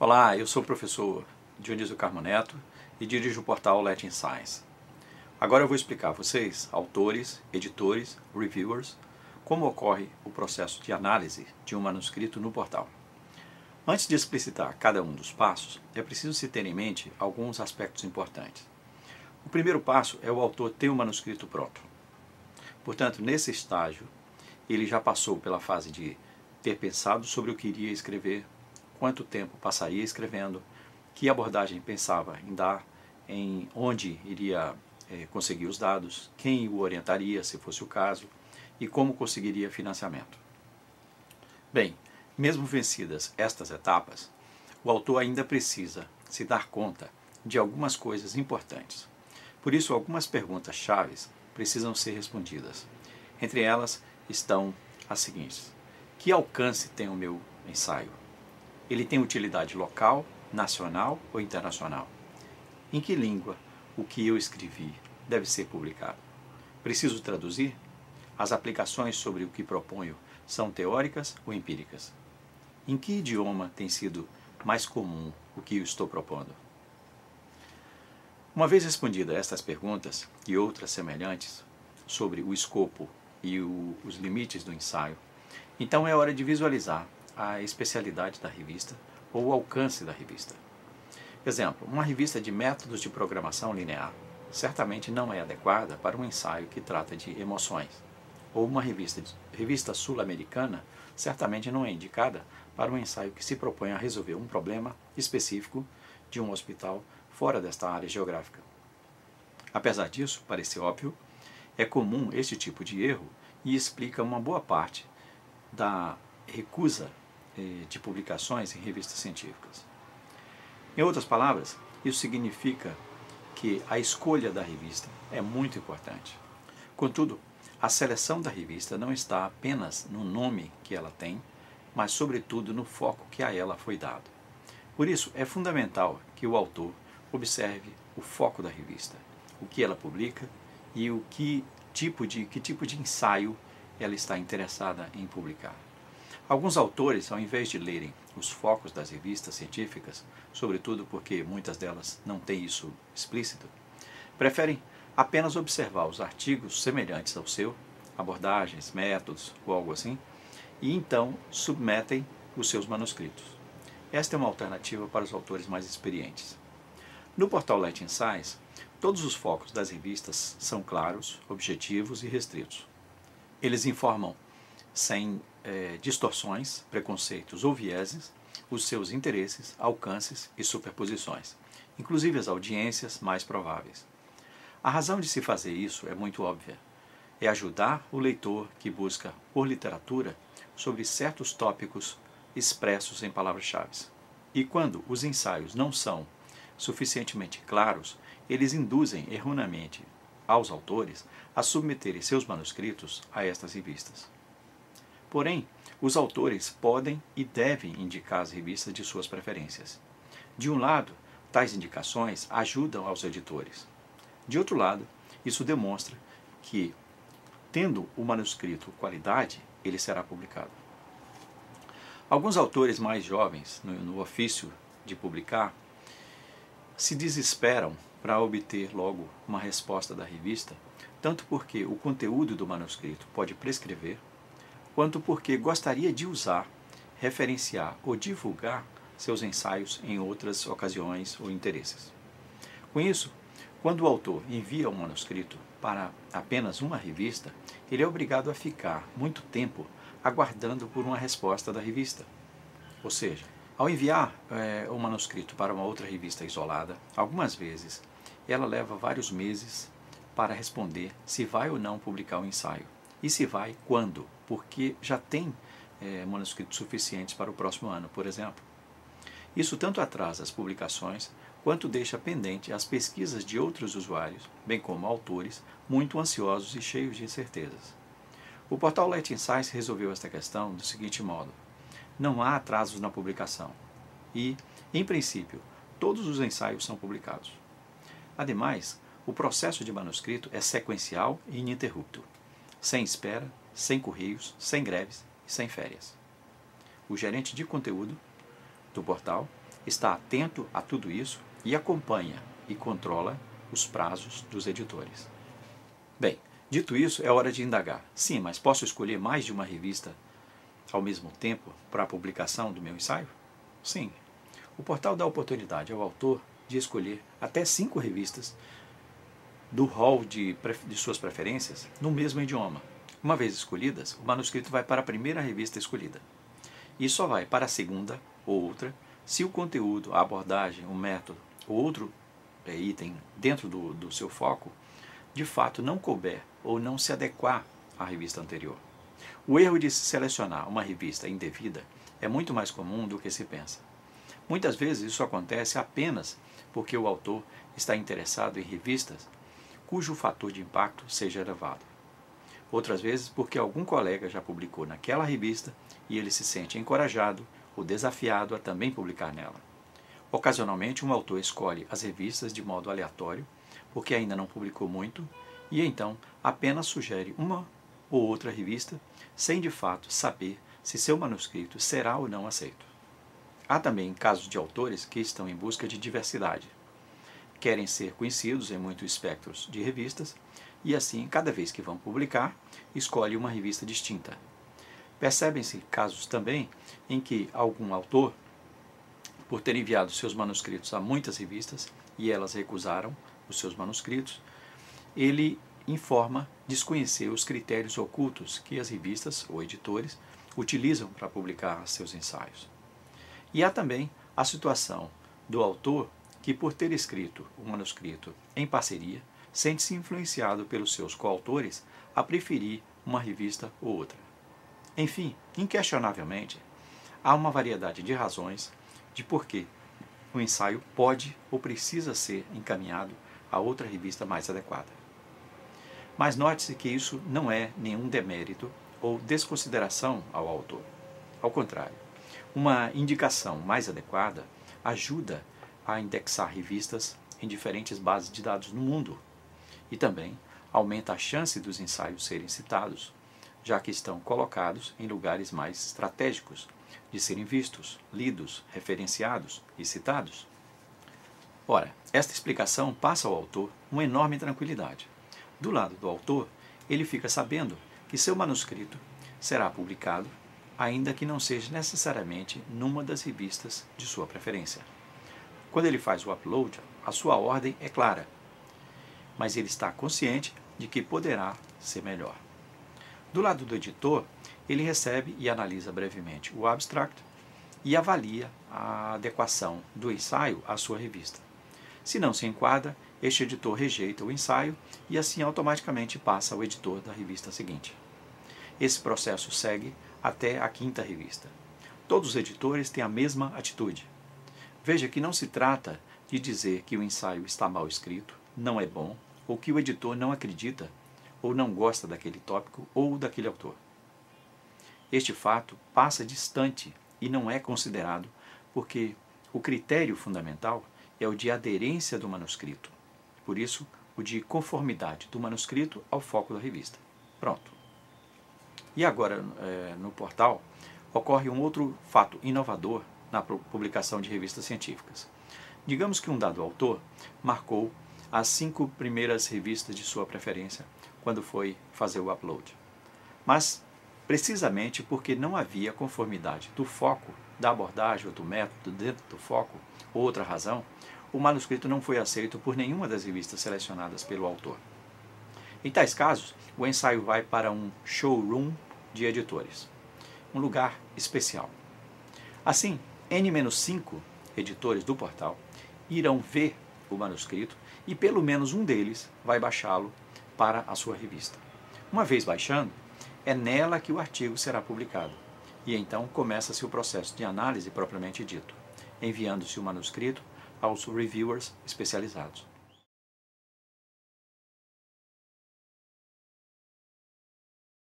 Olá, eu sou o professor Dionísio Carmo Neto e dirijo o portal Latin Science. Agora eu vou explicar a vocês, autores, editores, reviewers, como ocorre o processo de análise de um manuscrito no portal. Antes de explicitar cada um dos passos, é preciso se ter em mente alguns aspectos importantes. O primeiro passo é o autor ter o manuscrito pronto. Portanto, nesse estágio, ele já passou pela fase de ter pensado sobre o que iria escrever, quanto tempo passaria escrevendo, que abordagem pensava em dar, em onde iria conseguir os dados, quem o orientaria, se fosse o caso, e como conseguiria financiamento. Bem, mesmo vencidas estas etapas, o autor ainda precisa se dar conta de algumas coisas importantes. Por isso, algumas perguntas chaves precisam ser respondidas. Entre elas estão as seguintes: que alcance tem o meu ensaio? Ele tem utilidade local, nacional ou internacional? Em que língua o que eu escrevi deve ser publicado? Preciso traduzir? As aplicações sobre o que proponho são teóricas ou empíricas? Em que idioma tem sido mais comum o que eu estou propondo? Uma vez respondidas estas perguntas e outras semelhantes sobre o escopo e os limites do ensaio, então é hora de visualizar a especialidade da revista ou o alcance da revista. Exemplo, uma revista de métodos de programação linear certamente não é adequada para um ensaio que trata de emoções, ou uma revista sul-americana certamente não é indicada para um ensaio que se propõe a resolver um problema específico de um hospital fora desta área geográfica. Apesar disso, parecer óbvio, é comum este tipo de erro e explica uma boa parte da recusa de publicações em revistas científicas. Em outras palavras, isso significa que a escolha da revista é muito importante. Contudo, a seleção da revista não está apenas no nome que ela tem, mas sobretudo no foco que a ela foi dado. Por isso, é fundamental que o autor observe o foco da revista, o que ela publica e que tipo de ensaio ela está interessada em publicar. Alguns autores, ao invés de lerem os focos das revistas científicas, sobretudo porque muitas delas não têm isso explícito, preferem apenas observar os artigos semelhantes ao seu, abordagens, métodos ou algo assim, e então submetem os seus manuscritos. Esta é uma alternativa para os autores mais experientes. No portal Latin Science, todos os focos das revistas são claros, objetivos e restritos. Eles informam sem distorções, preconceitos ou vieses os seus interesses, alcances e superposições, inclusive as audiências mais prováveis. A razão de se fazer isso é muito óbvia. É ajudar o leitor que busca por literatura sobre certos tópicos expressos em palavras-chave. E quando os ensaios não são suficientemente claros, eles induzem erroneamente aos autores a submeterem seus manuscritos a estas revistas. Porém, os autores podem e devem indicar as revistas de suas preferências. De um lado, tais indicações ajudam aos editores. De outro lado, isso demonstra que, tendo o manuscrito qualidade, ele será publicado. Alguns autores mais jovens, no ofício de publicar, se desesperam para obter logo uma resposta da revista, tanto porque o conteúdo do manuscrito pode prescrever, quanto porque gostaria de usar, referenciar ou divulgar seus ensaios em outras ocasiões ou interesses. Com isso, quando o autor envia um manuscrito para apenas uma revista, ele é obrigado a ficar muito tempo aguardando por uma resposta da revista. Ou seja, ao enviar o manuscrito para uma outra revista isolada, algumas vezes ela leva vários meses para responder se vai ou não publicar o ensaio. E se vai, quando? Porque já tem manuscritos suficientes para o próximo ano, por exemplo. Isso tanto atrasa as publicações, quanto deixa pendente as pesquisas de outros usuários, bem como autores, muito ansiosos e cheios de incertezas. O portal Latin Science resolveu esta questão do seguinte modo: não há atrasos na publicação e, em princípio, todos os ensaios são publicados. Ademais, o processo de manuscrito é sequencial e ininterrupto, sem espera, sem correios, sem greves e sem férias. O gerente de conteúdo do portal está atento a tudo isso e acompanha e controla os prazos dos editores. Bem, dito isso, é hora de indagar. Sim, mas posso escolher mais de uma revista ao mesmo tempo para a publicação do meu ensaio? Sim. O portal dá oportunidade ao autor de escolher até 5 revistas do hall de suas preferências no mesmo idioma. Uma vez escolhidas, o manuscrito vai para a primeira revista escolhida e só vai para a segunda ou outra se o conteúdo, a abordagem, o método ou outro item dentro do seu foco de fato não couber ou não se adequar à revista anterior. O erro de se selecionar uma revista indevida é muito mais comum do que se pensa. Muitas vezes isso acontece apenas porque o autor está interessado em revistas cujo fator de impacto seja elevado. Outras vezes porque algum colega já publicou naquela revista e ele se sente encorajado ou desafiado a também publicar nela. Ocasionalmente, um autor escolhe as revistas de modo aleatório, porque ainda não publicou muito, e então apenas sugere uma ou outra revista, sem de fato saber se seu manuscrito será ou não aceito. Há também casos de autores que estão em busca de diversidade. Querem ser conhecidos em muitos espectros de revistas, e assim, cada vez que vão publicar, escolhe uma revista distinta. Percebem-se casos também em que algum autor, por ter enviado seus manuscritos a muitas revistas e elas recusaram os seus manuscritos, ele informa desconhecer os critérios ocultos que as revistas ou editores utilizam para publicar seus ensaios. E há também a situação do autor que, por ter escrito o manuscrito em parceria, sente-se influenciado pelos seus coautores a preferir uma revista ou outra. Enfim, inquestionavelmente, há uma variedade de razões de por que o ensaio pode ou precisa ser encaminhado a outra revista mais adequada. Mas note-se que isso não é nenhum demérito ou desconsideração ao autor. Ao contrário, uma indicação mais adequada ajuda a indexar revistas em diferentes bases de dados no mundo e também aumenta a chance dos ensaios serem citados, já que estão colocados em lugares mais estratégicos de serem vistos, lidos, referenciados e citados. Ora, esta explicação passa ao autor uma enorme tranquilidade. Do lado do autor, ele fica sabendo que seu manuscrito será publicado, ainda que não seja necessariamente numa das revistas de sua preferência. Quando ele faz o upload, a sua ordem é clara, mas ele está consciente de que poderá ser melhor. Do lado do editor, ele recebe e analisa brevemente o abstract e avalia a adequação do ensaio à sua revista. Se não se enquadra, este editor rejeita o ensaio e assim automaticamente passa ao editor da revista seguinte. Esse processo segue até a 5ª revista. Todos os editores têm a mesma atitude. Veja que não se trata de dizer que o ensaio está mal escrito, não é bom, ou que o editor não acredita ou não gosta daquele tópico ou daquele autor. Este fato passa distante e não é considerado porque o critério fundamental é o de aderência do manuscrito. Por isso, o de conformidade do manuscrito ao foco da revista. Pronto. E agora, no portal, ocorre um outro fato inovador na publicação de revistas científicas. Digamos que um dado autor marcou as 5 primeiras revistas de sua preferência quando foi fazer o upload. Mas, precisamente porque não havia conformidade do foco, da abordagem ou do método dentro do foco, ou outra razão, o manuscrito não foi aceito por nenhuma das revistas selecionadas pelo autor. Em tais casos, o ensaio vai para um showroom de editores, um lugar especial. Assim, N-5 editores do portal irão ver o manuscrito e pelo menos um deles vai baixá-lo para a sua revista. Uma vez baixando, é nela que o artigo será publicado, e então começa-se o processo de análise propriamente dito, enviando-se o manuscrito aos reviewers especializados.